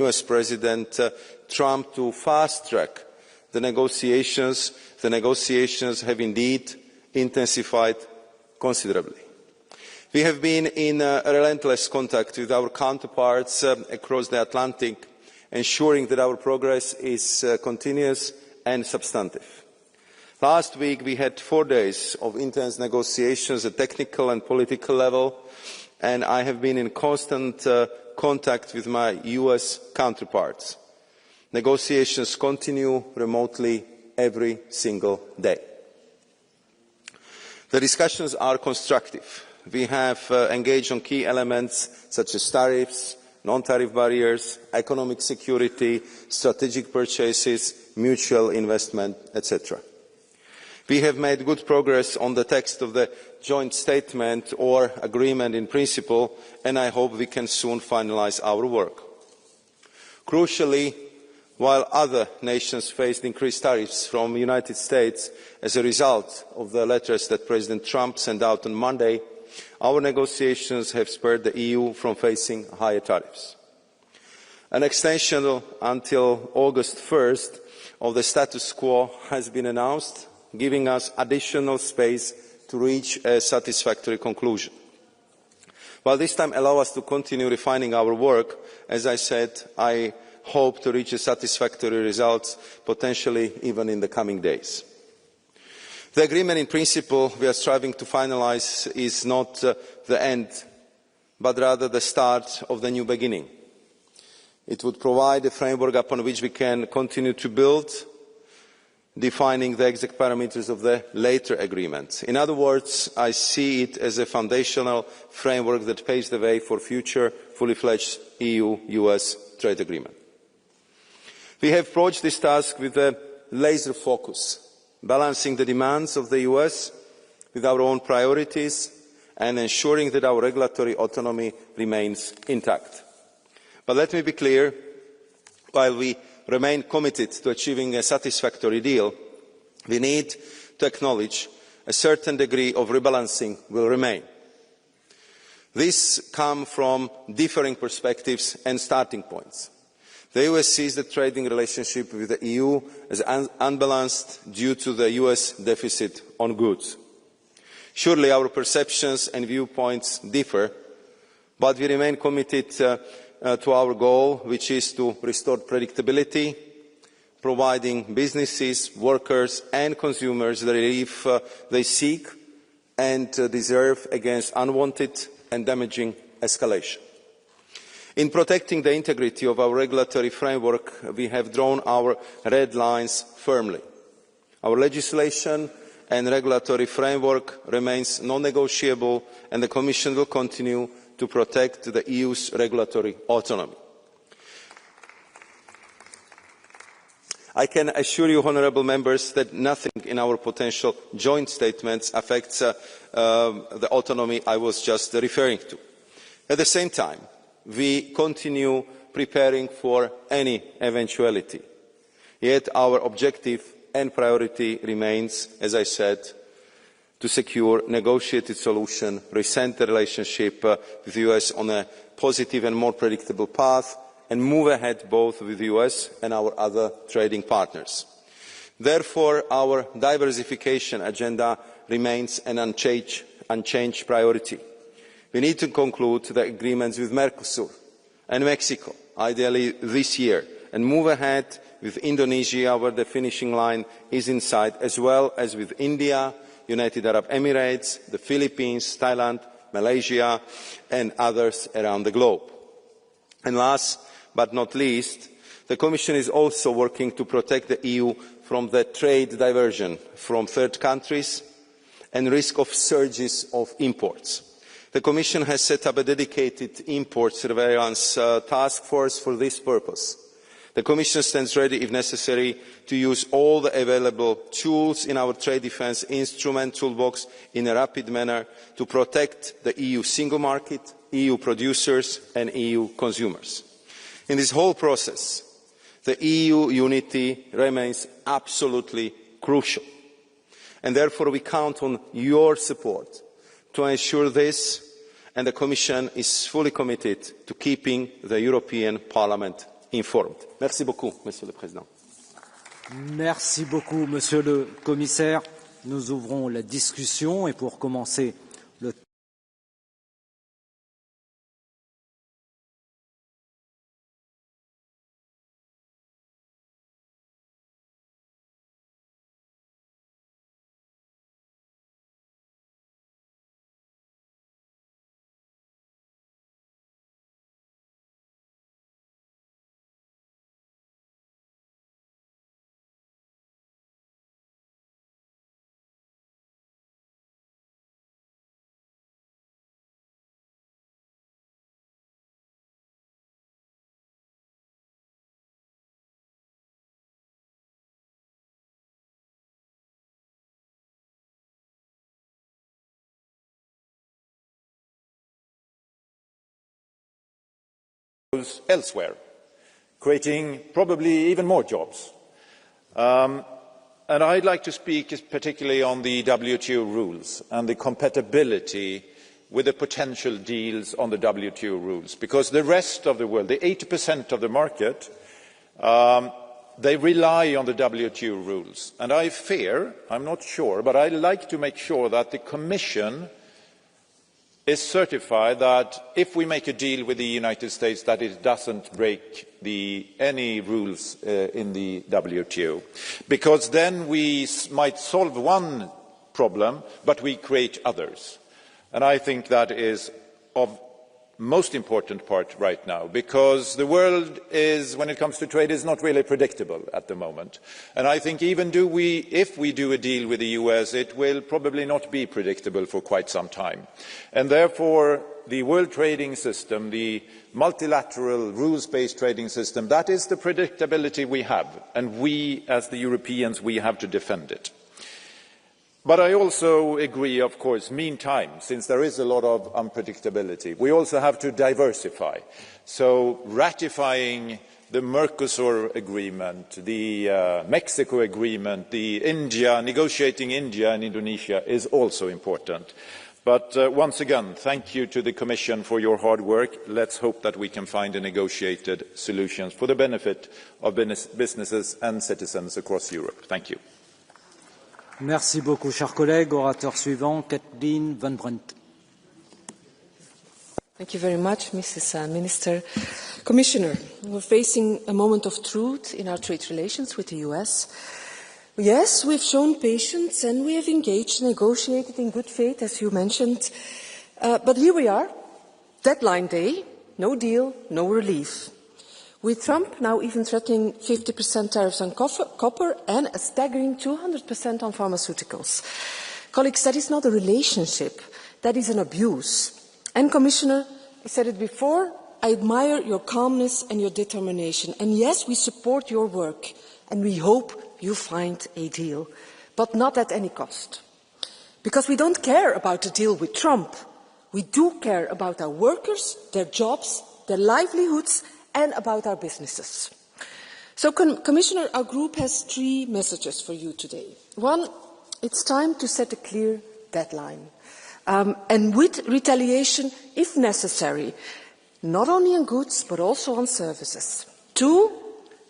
US President Trump to fast-track the negotiations. The negotiations have indeed intensified considerably. We have been in relentless contact with our counterparts across the Atlantic, ensuring that our progress is continuous and substantive. Last week we had 4 days of intense negotiations at technical and political level, and I have been in constant contact with my US counterparts. Negotiations continue remotely every single day. The discussions are constructive. We have engaged on key elements such as tariffs, non-tariff barriers, economic security, strategic purchases, mutual investment, etc. We have made good progress on the text of the joint statement or agreement in principle, and I hope we can soon finalise our work. Crucially, while other nations faced increased tariffs from the United States as a result of the letters that President Trump sent out on Monday, our negotiations have spared the EU from facing higher tariffs. An extension until August 1st of the status quo has been announced, giving us additional space to reach a satisfactory conclusion. While this time allows us to continue refining our work, as I said, I hope to reach a satisfactory result, potentially even in the coming days. The agreement in principle we are striving to finalise is not the end, but rather the start of the new beginning. It would provide a framework upon which we can continue to build, defining the exact parameters of the later agreement. In other words, I see it as a foundational framework that paves the way for future fully-fledged EU-US trade agreement. We have approached this task with a laser focus, balancing the demands of the US with our own priorities and ensuring that our regulatory autonomy remains intact. But let me be clear, while we remain committed to achieving a satisfactory deal, we need to acknowledge a certain degree of rebalancing will remain. This comes from differing perspectives and starting points. The US sees the trading relationship with the EU as unbalanced due to the US deficit on goods. Surely our perceptions and viewpoints differ, but we remain committed to our goal, which is to restore predictability, providing businesses, workers and consumers the relief they seek and deserve against unwanted and damaging escalation. In protecting the integrity of our regulatory framework, we have drawn our red lines firmly. Our legislation and regulatory framework remains non-negotiable, and the Commission will continue to protect the EU's regulatory autonomy. I can assure you, honourable members, that nothing in our potential joint statements affects the autonomy I was just referring to. At the same time, we continue preparing for any eventuality. Yet our objective and priority remains, as I said, to secure a negotiated solution, reset the relationship with the US on a positive and more predictable path, and move ahead both with the US and our other trading partners. Therefore, our diversification agenda remains an unchanged priority. We need to conclude the agreements with Mercosur and Mexico, ideally this year, and move ahead with Indonesia, where the finishing line is in sight, as well as with India, United Arab Emirates, the Philippines, Thailand, Malaysia and others around the globe. And last but not least, the Commission is also working to protect the EU from the trade diversion from third countries and risk of surges of imports. The Commission has set up a dedicated import surveillance task force for this purpose. The Commission stands ready, if necessary, to use all the available tools in our trade defence instrument toolbox in a rapid manner to protect the EU single market, EU producers and EU consumers. In this whole process, the EU unity remains absolutely crucial, and therefore we count on your support to ensure this, and the Commission is fully committed to keeping the European Parliament informed. Merci beaucoup, Monsieur le Président. Merci beaucoup, Monsieur le Commissaire. Nous ouvrons la discussion et pour commencer le elsewhere, creating probably even more jobs. And I'd like to speak particularly on the WTO rules and the compatibility with the potential deals on the WTO rules, because the rest of the world, the 80% of the market, they rely on the WTO rules. And I fear, I'm not sure, but I'd like to make sure that the Commission is certified that if we make a deal with the United States that it doesn't break any rules in the WTO, because then we might solve one problem but we create others. And I think that is of most important part right now, because the world is, when it comes to trade, is not really predictable at the moment. And I think even if we do a deal with the US, it will probably not be predictable for quite some time. And therefore, the world trading system, the multilateral rules-based trading system, that is the predictability we have. And we, as the Europeans, we have to defend it. But I also agree, of course, meantime, since there is a lot of unpredictability, we also have to diversify. So ratifying the Mercosur agreement, the Mexico agreement, negotiating India and Indonesia is also important. But once again, thank you to the Commission for your hard work. Let's hope that we can find a negotiated solution for the benefit of businesses and citizens across Europe. Thank you. Merci beaucoup, chers collègues. Orateur suivant, Kathleen Van Brent. Thank you very much, Mrs. Minister. Commissioner, we're facing a moment of truth in our trade relations with the US. Yes, we've shown patience and we have engaged, negotiated in good faith, as you mentioned. But here we are, deadline day, no deal, no relief. With Trump now even threatening 50% tariffs on copper and a staggering 200% on pharmaceuticals. Colleagues, that is not a relationship, that is an abuse. And Commissioner, I said it before, I admire your calmness and your determination. And yes, we support your work and we hope you find a deal, but not at any cost. Because we don't care about a deal with Trump. We do care about our workers, their jobs, their livelihoods, and about our businesses. So, Commissioner, our group has three messages for you today. One, it's time to set a clear deadline, and with retaliation if necessary, not only on goods but also on services. Two,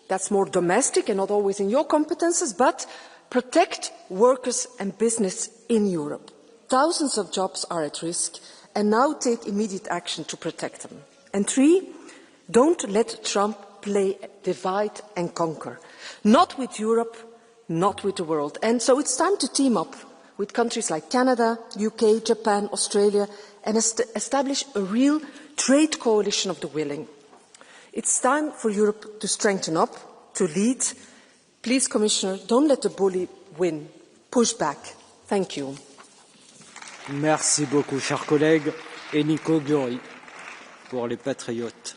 that's more domestic and not always in your competences, but protect workers and business in Europe. Thousands of jobs are at risk, and now take immediate action to protect them. And three, don't let Trump play divide and conquer. Not with Europe, not with the world. And so it's time to team up with countries like Canada, UK, Japan, Australia, and establish a real trade coalition of the willing. It's time for Europe to strengthen up, to lead. Please, Commissioner, don't let the bully win. Push back. Thank you. Merci beaucoup, chers collègues. Et Nico Gyori, pour les Patriotes.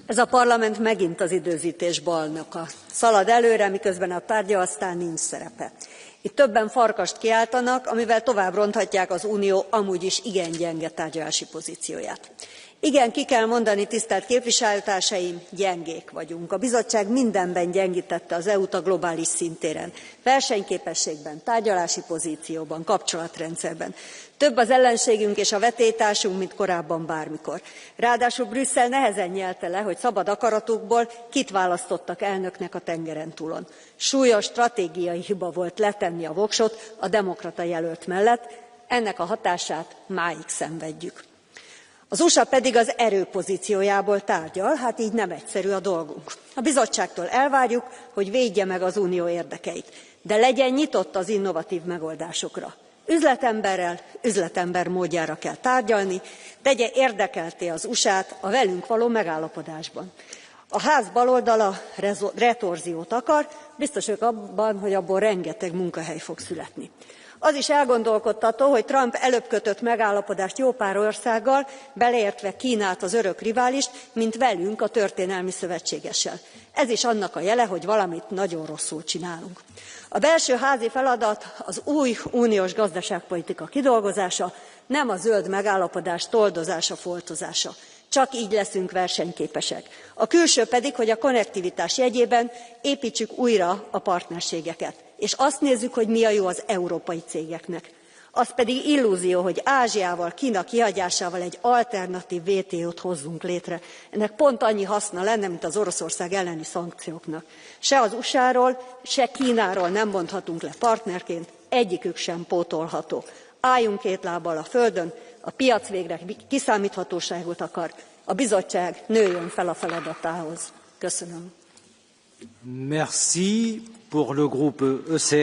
Ez a parlament megint az időzítés bajnoka. Szalad előre, miközben a tárgyalásnál nincs szerepe. Itt többen farkast kiáltanak, amivel tovább ronthatják az Unió amúgy is igen gyenge tárgyalási pozícióját. Igen, ki kell mondani, tisztelt képviselőtársaim, gyengék vagyunk. A bizottság mindenben gyengítette az EU-t a globális szintéren. Versenyképességben, tárgyalási pozícióban, kapcsolatrendszerben. Több az ellenségünk és a vetélytársunk, mint korábban bármikor. Ráadásul Brüsszel nehezen nyelte le, hogy szabad akaratukból kit választottak elnöknek a tengeren túlon. Súlyos stratégiai hiba volt letenni a voksot a demokrata jelölt mellett, ennek a hatását máig szenvedjük. Az USA pedig az erő pozíciójából tárgyal, hát így nem egyszerű a dolgunk. A bizottságtól elvárjuk, hogy védje meg az unió érdekeit, de legyen nyitott az innovatív megoldásokra. Üzletemberrel, üzletember módjára kell tárgyalni, tegye érdekeltté az USA-t a velünk való megállapodásban. A ház baloldala retorziót akar, biztos vagyok abban, hogy abból rengeteg munkahely fog születni. Az is elgondolkodtató, hogy Trump előbb kötött megállapodást jó pár országgal, beleértve Kínát, az örök riválist, mint velünk, a történelmi szövetségessel. Ez is annak a jele, hogy valamit nagyon rosszul csinálunk. A belső házi feladat az új uniós gazdaságpolitika kidolgozása, nem a zöld megállapodás toldozása, foltozása. Csak így leszünk versenyképesek. A külső pedig, hogy a konnektivitás jegyében építsük újra a partnerségeket. És azt nézzük, hogy mi a jó az európai cégeknek. Az pedig illúzió, hogy Ázsiával, Kína kihagyásával egy alternatív WTO-t hozzunk létre. Ennek pont annyi haszna lenne, mint az Oroszország elleni szankcióknak. Se az USA-ról, se Kínáról nem mondhatunk le partnerként, egyikük sem pótolható. Álljunk két lábbal a földön, a piac végre kiszámíthatóságot akar, a bizottság nőjön fel a feladatához. Köszönöm. Merci pour le groupe ECR.